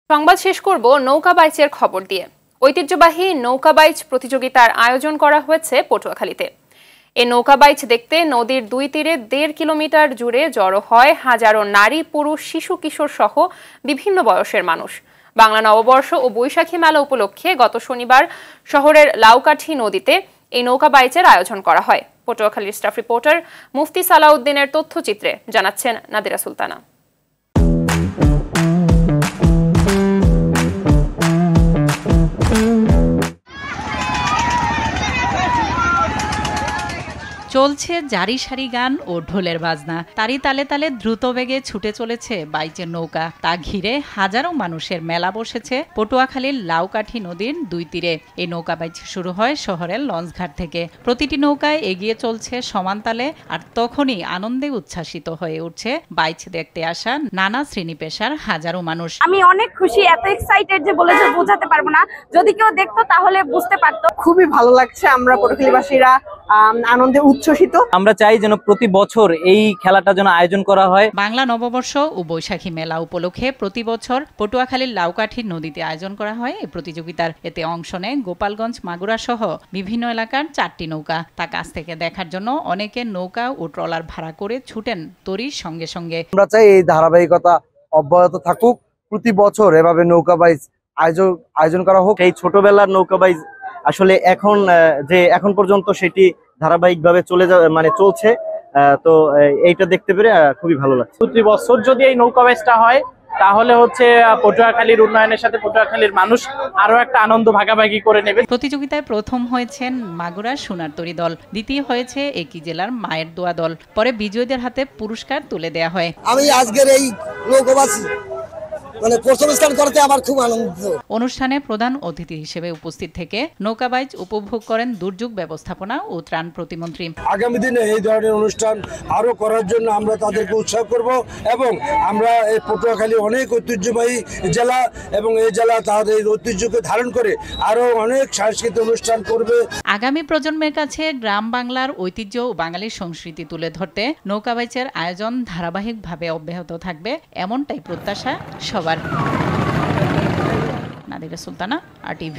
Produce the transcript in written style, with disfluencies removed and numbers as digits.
সংবাদ শেষ করব নৌকা বাইচের খবর দিয়ে। ঐতিহ্যবাহী নৌকা বাইচ প্রতিযোগিতার আয়োজন করা হয়েছে পটুয়াখালীতে। এই নৌকা বাইচ দেখতে নদীর দুই তীরে ১.৫ কিলোমিটার জুড়ে জড়ো হয় হাজারো নারী, পুরুষ, শিশু, কিশোর সহ বিভিন্ন বয়সের মানুষ। বাংলা নববর্ষ ও বৈশাখী মেলা উপলক্ষে গত শনিবার শহরের লাউকাঠি নদীতে এই নৌকা বাইচের আয়োজন করা হয়। পটুয়াখালীর স্টাফ রিপোর্টার মুফতি সালাউদ্দিনের তথ্যচিত্রে জানাচ্ছেন নাদিরা সুলতানা। চলছে জারি সারি গান ও ঢোলের বাজনা, তারই তালে তালে দ্রুত বেগে ছুটে চলেছে বাইচের নৌকা। তা ঘিরে হাজারো মানুষের মেলা বসেছে পটুয়াখালীর লাউকাঠি নদীর দুই তীরে। এই নৌকা বাইচ শুরু হয় শহরের লঞ্চঘাট থেকে। প্রতিটি নৌকায় এগিয়ে চলছে সমান তালে, আর তখনই আনন্দে উচ্ছ্বাসিত হয়ে উঠছে বাইচ দেখতে আসা নানা শ্রেণী পেশার হাজারো মানুষ। আমি অনেক খুশি, এত এক্সাইটেড যে বলে বোঝাতে পারবো না। যদি কেউ দেখতো তাহলে বুঝতে পারতো। খুবই ভালো লাগছে, আমরা পটুয়াখালীবাসীরা আনন্দে উচ্ছ্বসিত। আমরা চাই যেন প্রতি বছর এই খেলাটা যেন আয়োজন করা হয়। বাংলা নববর্ষ ও বৈশাখী মেলা উপলক্ষে প্রতি বছর পটুয়াখালীর লাউকাঠি নদীতে আয়োজন করা হয় এই প্রতিযোগিতার। এতে অংশ নেয় গোপালগঞ্জ, মাগুরা সহ বিভিন্ন এলাকার 4টি নৌকা। তা কাছ থেকে দেখার জন্য অনেকে নৌকা ও ট্রলার ভাড়া করে ছুটেন তরির সঙ্গে সঙ্গে। আমরা চাই এই ধারাবাহিকতা অব্যাহত থাকুক, প্রতি বছর এভাবে নৌকা বাইচ আয়োজন করা হোক। এই ছোটবেলার নৌকা বাইচ আসলে এখন পর্যন্ত সেটি ধারাবাহিকভাবে চলছে। তো এইটা দেখতে পেরে খুবই ভালো লাগছে। প্রতি বছর যদি এই নৌকা বাইচটা হয় তাহলে পটুয়াখালীর উন্নয়নের সাথে পটুয়াখালীর মানুষ আরো একটা আনন্দ ভাগাভাগি করে নেবে। প্রতিযোগিতায় প্রথম হয়েছেন মাগুরার সোনার তরী দল, দ্বিতীয় হয়েছে একই জেলার মায়ের দোয়া দল। পরে বিজয়ীদের হাতে পুরস্কার তুলে দেওয়া হয়। আমি আজকের এই নৌকাবাসী প্রথম স্থান করতে আমার খুব আনন্দিত। অনুষ্ঠানে প্রধান অতিথি হিসেবে উপস্থিত থেকে নৌকা বাইচ উপভোগ করেন দুর্যোগ ব্যবস্থাপনা ও ত্রাণ প্রতিমন্ত্রী। আগামী দিনে এই ধরনের অনুষ্ঠান আরো করার জন্য আমরা তাদেরকে উৎসাহ করব, এবং আমরা এই পটুয়াখালী অনেক ঐতিহ্যবাহী জেলা, এবং এই জেলা তাদের ঐতিহ্যকে ধারণ করে আরো অনেক সাংস্কৃতিক অনুষ্ঠান করবে। আগামী প্রজন্মের কাছে গ্রাম বাংলার ঐতিহ্য ও বাঙালির সংস্কৃতি তুলে ধরতে নৌকা বাইচের আয়োজন ধারাবাহিকভাবে অব্যাহত থাকবে, এমনটাই প্রত্যাশা সবার। নাদিরা সুলতানা, RTV।